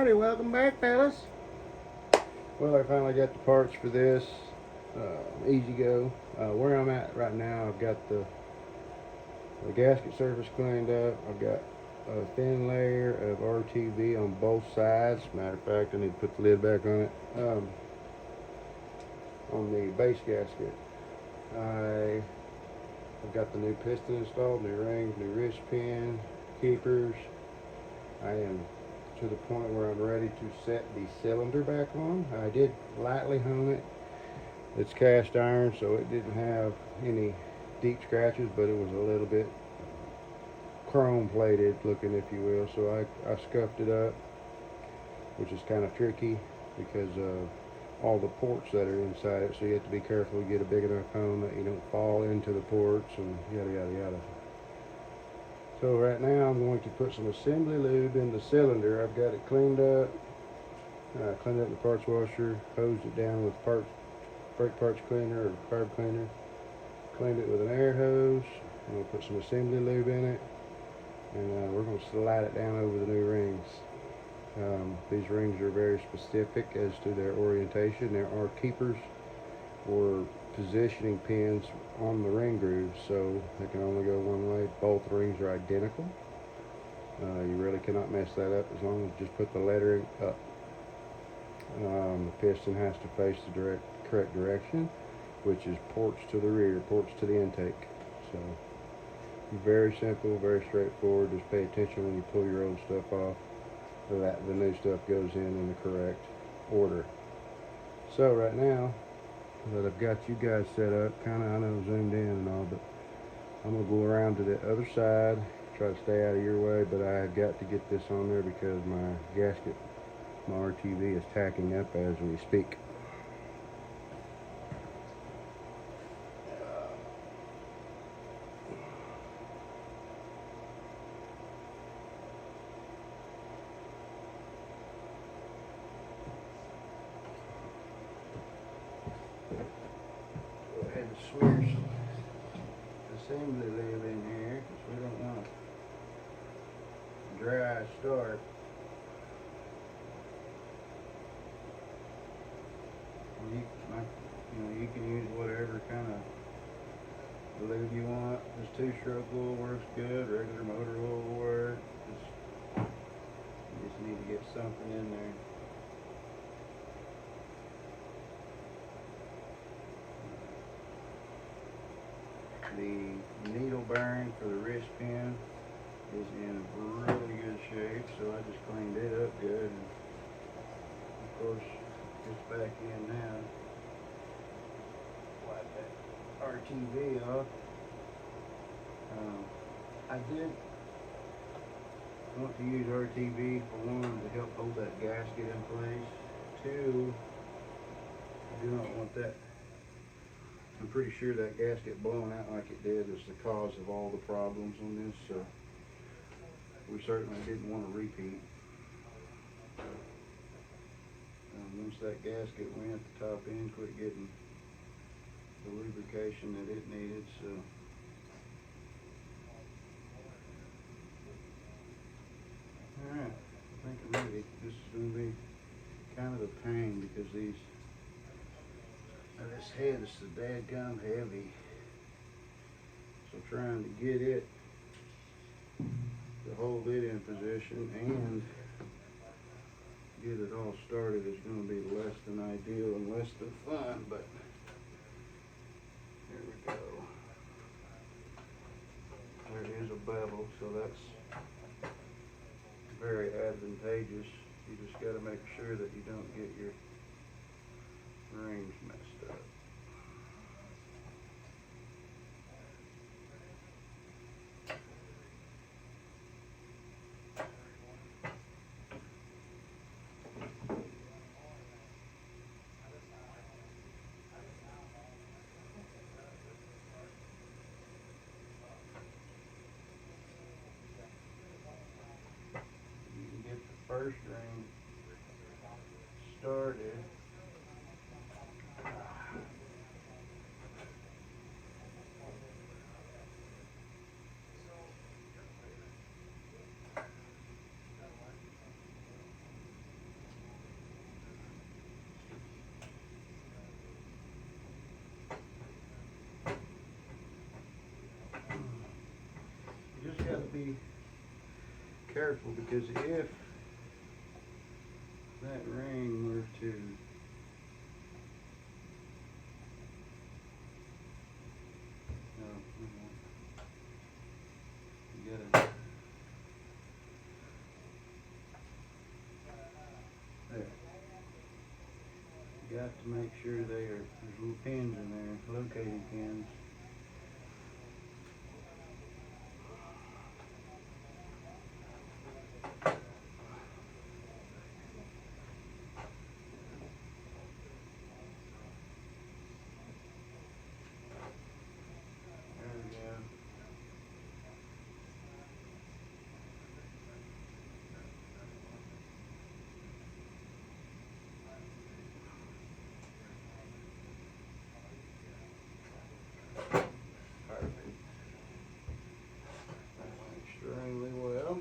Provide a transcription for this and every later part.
Alrighty, welcome back, fellas. Well, I finally got the parts for this. Easy go. Where I'm at right now, I've got the gasket surface cleaned up. I've got a thin layer of RTV on both sides. Matter of fact, I need to put the lid back on it. On the base gasket, I've got the new piston installed, new rings, new wrist pin, keepers. I am to the point where I'm ready to set the cylinder back on. I did lightly hone it. It's cast iron, so it didn't have any deep scratches, but it was a little bit chrome plated looking, if you will. So I scuffed it up, which is kind of tricky because of all the ports that are inside it. So you have to be careful to get a big enough hone that you don't fall into the ports and yada yada yada. So right now I'm going to put some assembly lube in the cylinder. I've got it cleaned up. Cleaned up the parts washer, hosed it down with brake parts cleaner or carb cleaner. Cleaned it with an air hose. I'm going to put some assembly lube in it. And we're going to slide it down over the new rings. These rings are very specific as to their orientation. There are keepers or positioning pins on the ring grooves, so they can only go one way. Both rings are identical. You really cannot mess that up as long as you just put the lettering up. The piston has to face the correct direction, which is ports to the rear, ports to the intake. So very simple, very straightforward. Just pay attention when you pull your old stuff off so that the new stuff goes in the correct order. So right now that I've got you guys set up, kind of, I know, zoomed in and all, but I'm going to go around to the other side, try to stay out of your way, but I've got to get this on there because my gasket, my RTV is tacking up as we speak. Go ahead and smear some assembly lube in here because we don't want a dry start. You can use whatever kind of lube you want. This two-stroke oil works good. Regular motor oil will work. You just need to get something in there. The needle bearing for the wrist pin is in really good shape, so I just cleaned it up good. And of course, it's back in now. Wipe that RTV off. I did want to use RTV for one to help hold that gasket in place. Two, I do not want that. I'm pretty sure that gasket blowing out like it did is the cause of all the problems on this, so we certainly didn't want to repeat. Once that gasket went, the top end quit getting the lubrication that it needed, so alright, I think I'm ready. This is going to be kind of a pain because this head is so dadgum heavy. So trying to get it to hold it in position and get it all started is going to be less than ideal and less than fun, but here we go. There is a bevel, so that's very advantageous. You just got to make sure that you don't get your rings messed up. You can get the first ring started. be careful, because if that ring were to you gotta, there. You got to make sure there's little pins in there, locating pins. There we go. Perfect. Extremely well.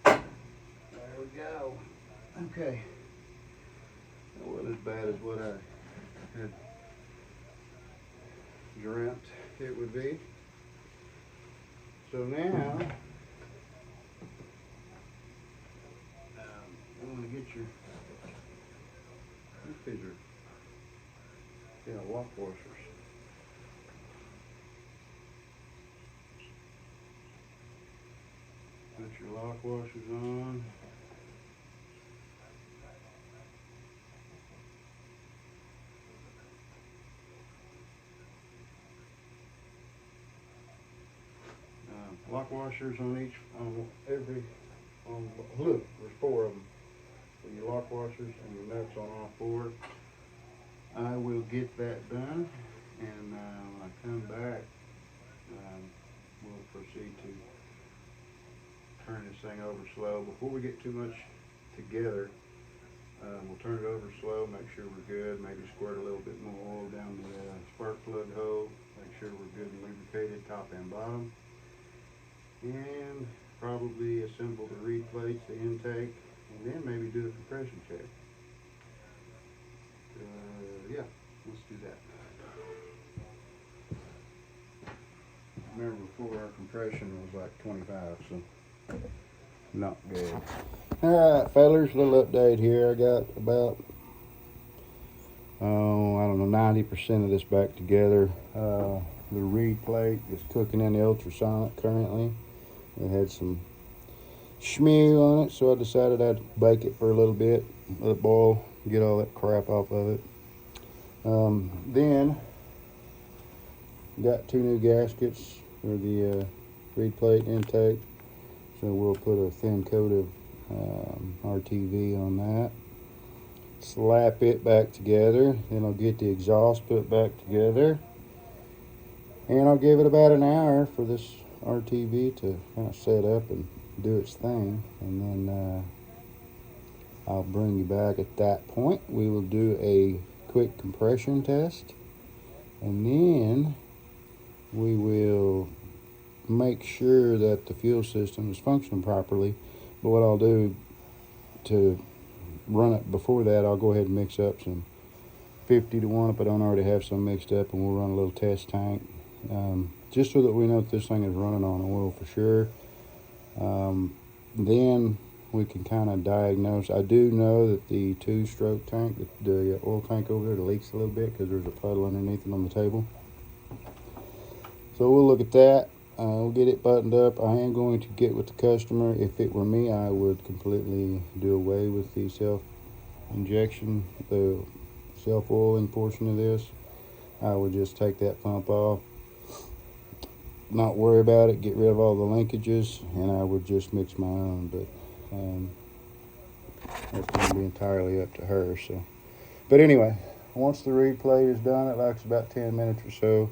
There we go. Okay. That wasn't as bad as what I had dreamt it would be. So now, I'm going to get your, these are, lock washers. Put your lock washers on. Lock washers on look, there's 4 of them. So your lock washers and your nuts on all 4. I will get that done, and when I come back, we'll proceed to turn this thing over slow. Before we get too much together, we'll turn it over slow, make sure we're good, maybe squirt a little bit more oil down the spark plug hole, make sure we're good and lubricated top and bottom, and probably assemble the reed plates, the intake, and then maybe do a compression check. Yeah, let's do that. Remember, before, our compression was like 25, so not good. Alright, fellas, little update here. I got about, I don't know, 90% of this back together. The reed plate is cooking in the ultrasonic currently. It had some schmew on it, so I decided I'd bake it for a little bit, let it boil, get all that crap off of it. Then got 2 new gaskets for the reed plate intake, so we'll put a thin coat of RTV on that, slap it back together, then I'll get the exhaust put back together, and I'll give it about an hour for this RTV to kind of set up and do its thing, and then I'll bring you back at that point. We will do a quick compression test, and then we will make sure that the fuel system is functioning properly. But what I'll do to run it before that, I'll go ahead and mix up some 50 to 1 if I don't already have some mixed up, and we'll run a little test tank, just so that we know that this thing is running on oil for sure. Then we can kind of diagnose. I do know that the 2-stroke tank, the oil tank over there, leaks a little bit because there's a puddle underneath it on the table. So we'll look at that. We'll get it buttoned up. I am going to get with the customer. If it were me, I would completely do away with the self-injection, the self-oiling portion of this. I would just take that pump off, not worry about it, get rid of all the linkages, and I would just mix my own. But that's going to be entirely up to her. So, but anyway, once the reed plate is done, it likes about 10 minutes or so.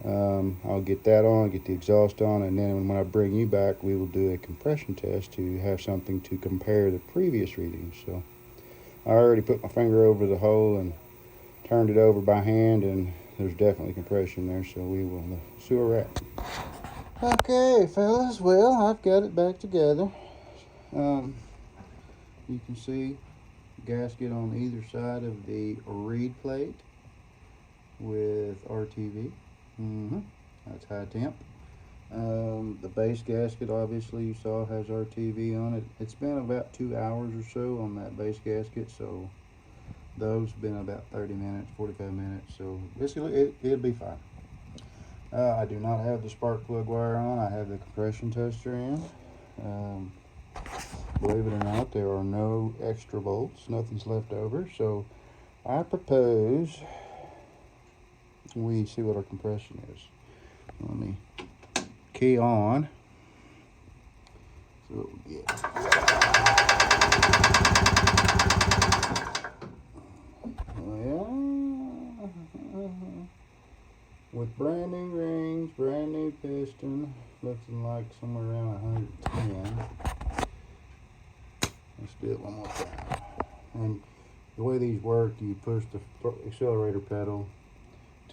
I'll get that on, get the exhaust on, and then when I bring you back, we will do a compression test to have something to compare the previous readings. So I already put my finger over the hole and turned it over by hand, and there's definitely compression there, so we will see where we're at. Okay, fellas, well, I've got it back together. You can see gasket on either side of the reed plate with RTV. That's high temp. The base gasket, obviously, you saw has RTV on it. It's been about 2 hours or so on that base gasket, so those have been about 30 minutes, 45 minutes, so it'll be fine. I do not have the spark plug wire on. I have the compression tester in. Believe it or not, there are no extra bolts. Nothing's left over, so I propose we see what our compression is. Let me key on. So what we get. Well, with brand new rings, brand new piston, looking like somewhere around 110. Let's do it one more time. And the way these work, you push the accelerator pedal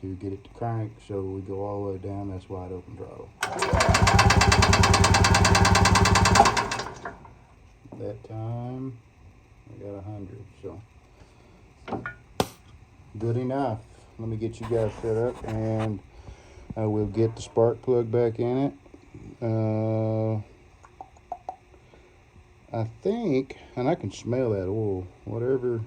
to get it to crank, so we go all the way down. That's wide open throttle. That time I got 100, so good enough. Let me get you guys set up, and I will get the spark plug back in it. I think, and I can smell that oil, whatever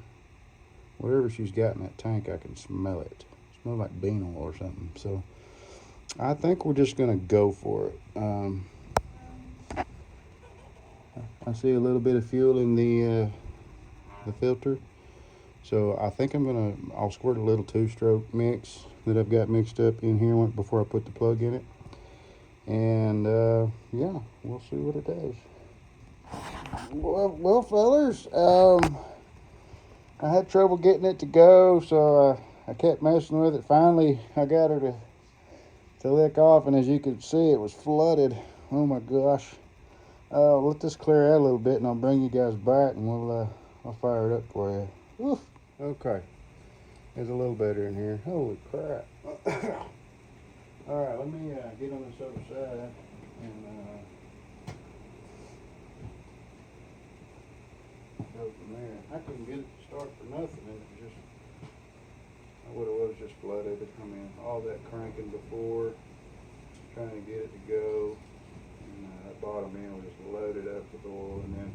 she's got in that tank, I can smell it. It smells like bean oil or something. So I think we're just gonna go for it. I see a little bit of fuel in the filter, so I think I'll squirt a little 2-stroke mix that I've got mixed up in here before I put the plug in it, and yeah, we'll see what it does. Well, fellers, I had trouble getting it to go, so I kept messing with it. Finally, I got her to lick off, and as you can see, it was flooded. Oh my gosh. Let this clear out a little bit, and I'll bring you guys back, and I'll fire it up for you. Woo. Okay, there's a little better in here. Holy crap. All right, let me get on this other side, and go from there. I couldn't get it to start for nothing. It was just, what it was, just flooded. I mean, all that cranking before, trying to get it to go. And that bottom end was just loaded up with oil, and then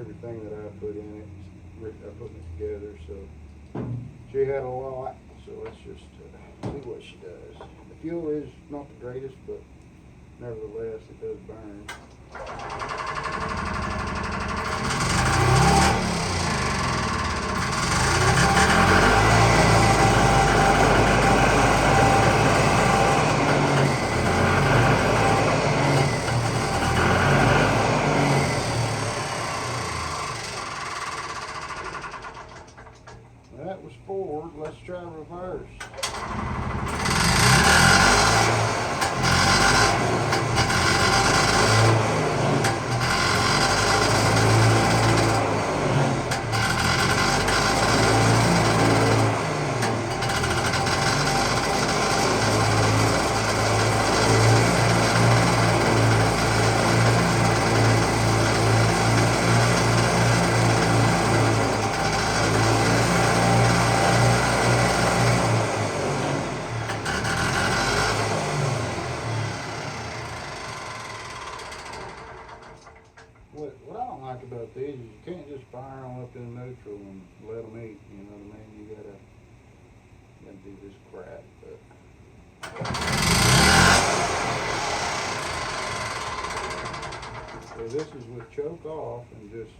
everything that I put in it, I put it together. So she had a lot. So let's just see what she does. The fuel is not the greatest, but nevertheless, it does burn. That was forward. Let's try reverse. What I don't like about these is you can't just fire them up in neutral and let them eat. You know what I mean? You gotta do this crap. So this is with choke off and just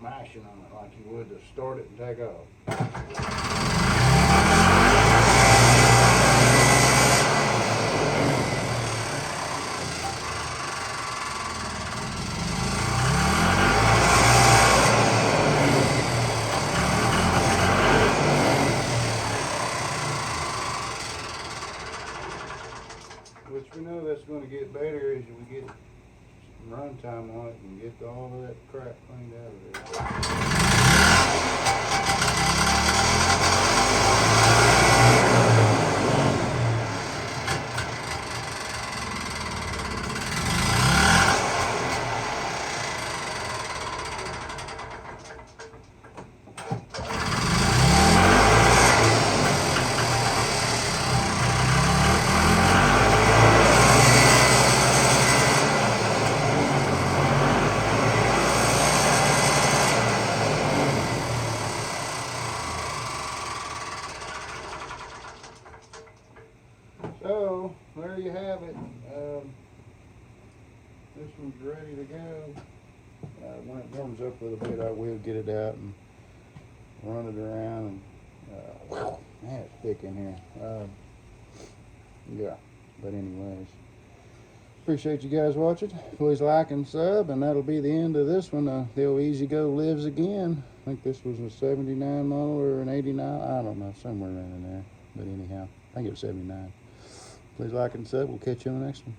mashing on it like you would to start it and take off. Which we know that's going to get better as we get some run time on it and get all of that crap cleaned out of there. So there you have it. This one's ready to go. When it warms up a little bit, I will get it out and run it around. And man, it's thick in here. Yeah, but anyways, appreciate you guys watching. Please like and sub, and that'll be the end of this one. The old Easy Go lives again. I think this was a 79 model or an 89. I don't know, somewhere around in there. But anyhow, I think it was 79. Please like and sub. We'll catch you on the next one.